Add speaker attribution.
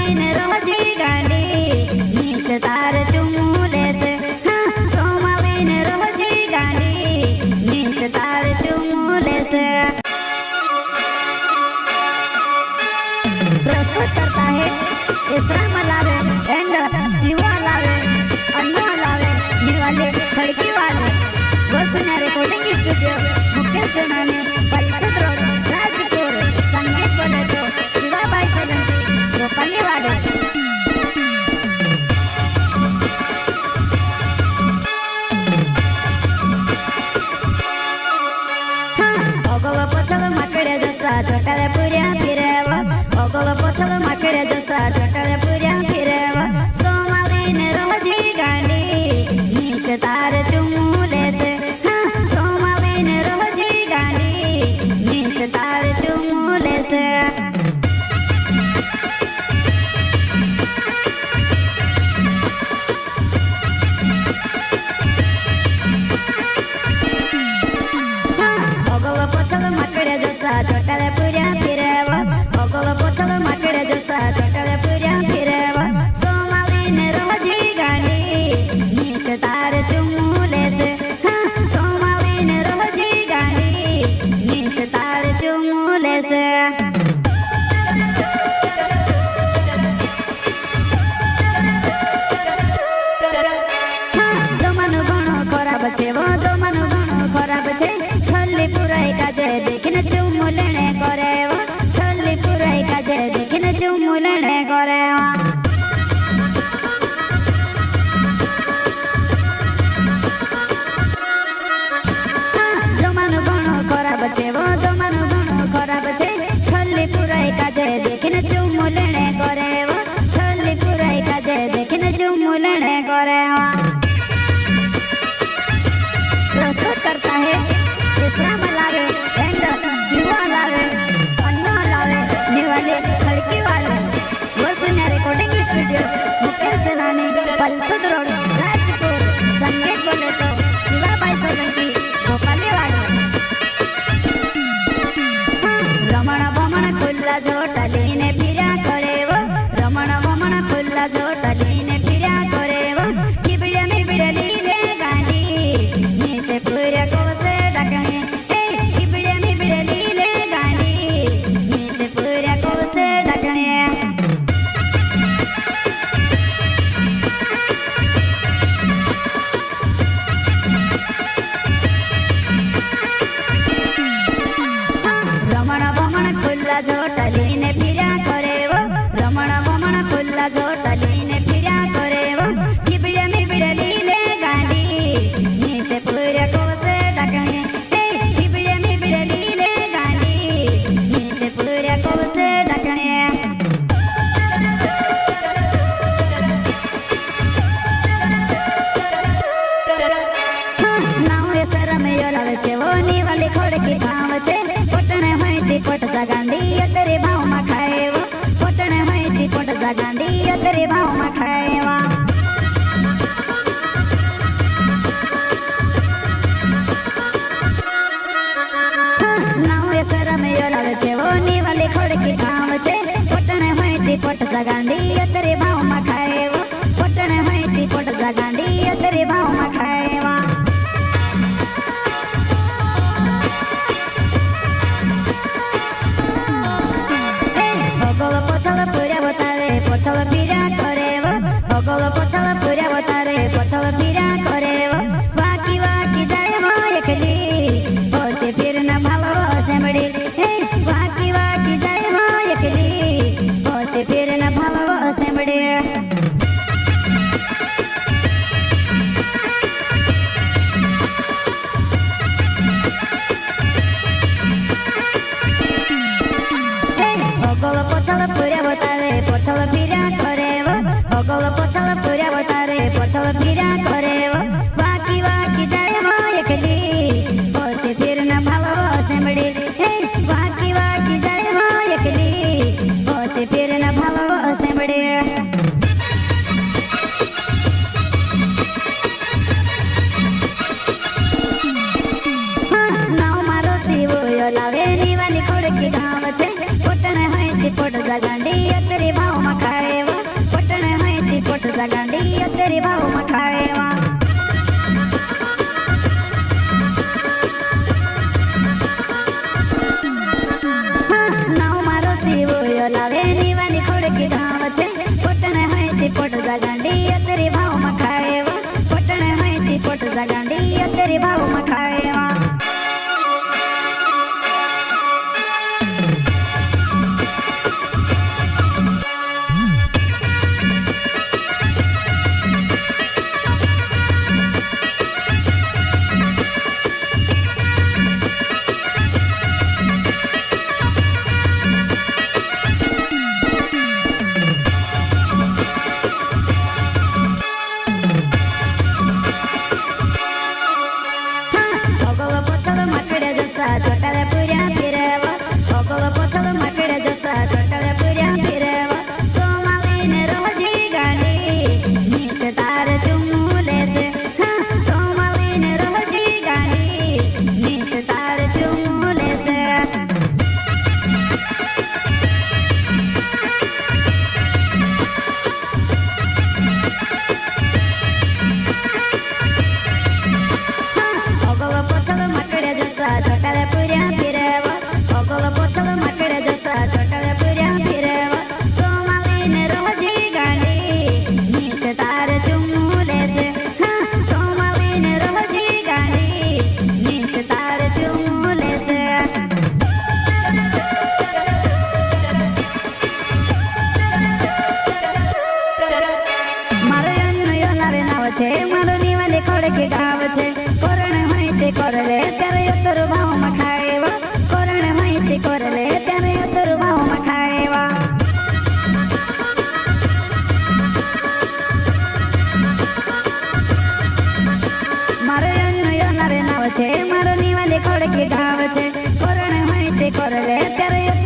Speaker 1: सोमालीन रोजी गांडी नीत तार चुमूले से हाँ सोमालीन रोजी गांडी नीत तार चुमूले से प्रस्तुत करता है इसराम लावे एंड शिवा लावे अन्ना लावे निवाले खड़की वाले वसुन्या रिकॉर्डिंग स्टूडियो मुख्य सेनानी पलसद रोड राजपुर संगीत बोले तो शिवा बाई सलंती रोपल्ली वाले ओगव पोचल माकडे जसा छोटाले पुऱ्या फिरेव ओगव पोचल माकडे जसा छोटाले पुऱ्या फिरेव सोमालीन रोजी गांडी नीत तार चुमूले से हाँ सोमालीन रोजी गांडी नीत तार चुमूले से ओगव पोचल माकडे जसा छोटाले पुऱ्या फिरेव ओगव पोचल माकडे जसा छोटाले पुऱ्या फिरेव सोमालीन रोजी गांडी नीत तार चुमूले से हाँ सोमालीन रोजी गांडी नीत तार चुमूले से जमानो घणो खराब छे वो जमानो घणो खराब छे छल्ली पुराई काजे देखिने चुमू लेणे करे वो छल्ली पुराई काजे देखिने चुमू लेणे करे वो जमानो घणो खराब छे वो जमानो घणो खराब छे छल्ली पुराई काजे देखिने चुमू लेणे करे वो छल्ली पुराई काजे देखिने चुमू लेणे करे वो प्रस्तुत करता है इसराम लावे एंड शिवा लावे अन्ना लावे निवाले खड़की वाले वसुन्या रिकॉर्डिंग स्टूडियो मुख्य सेनानी पलसद रोड राजपुर संगीत बोले तो शिवा बाई सलंती गोपाली वाले रमण बमण खुल्ला जोटलीने फिर्या करे वो रमण बमण खुल्ला जोटलीने फिर्या करे वो किबड़े मिबड़े लीले गांडी नीते पूरे कोसे डकणे हे किबड़े मिबड़े लीले गांडी नीते पूरे कोसे डकणे रमण बमण खुल्ला जोटलीने फिर्या करे वो रमण बमण खुल्ला जोटलीने फिर्या करे वो किबड़े मिबड़े लीले गांडी नीते पूरे कोसे डकणे हे किबड़े मिबड़े लीले गांडी नीते पूरे कोसे डकणे नाव सरम योलावे छे वो निवाली खोड़की गांव छे पोटणे माहिती पोटचा गांडी अतरे भाव मा खाए वो पोटणे माहिती पोटचा गांडी अतरे भाव मा खाए वा नाव सरम योलावे छे वो निवाली खोड़की गांव छे पोटणे माहिती पोटचा गांडी अतरे भाव मा खाए वो पोटणे माहिती पोटचा गांडी अतरे भाव मा खाए वा ओगव पोचल पुऱ्या बतारे पोचल फिर्या करे वो ओगव पोचल पुऱ्या बतारे पोचल फिर्या करे वो वाकी वाकी जाय वो एकली पोचे फिर न भालो सेमडी हे वाकी वाकी जाय वो एकली पोचे फिर न भालो सेमडी ओगव पोचल पुऱ्या बतारे पोचल फिर्या करे वो ओगव पोचल पुऱ्या बतारे पोचल फिर्या करे वो वाकी वाकी जाय वो एकली पोचे फिर न भालो सेमडी हे वाकी वाकी जाय वो एकली पोचे फिर न भालो सेमडी नाव मारो शिवो यो लावे निवाली खोड़की गांव छे पोटणे माहिती पोट गांडी अतरे भाव मा खाए ખોડકે ગાવ છે કોરણ માહિતી કરલે ત્યારે ઉતર ભાવમાં ખાયવા કોરણ માહિતી કરલે ત્યારે ઉતર ભાવમાં ખાયવા મારો યનારે નાવ છે મારો નિવાલે ખોડકે ગાવ છે કોરણ માહિતી કરલે ત્યારે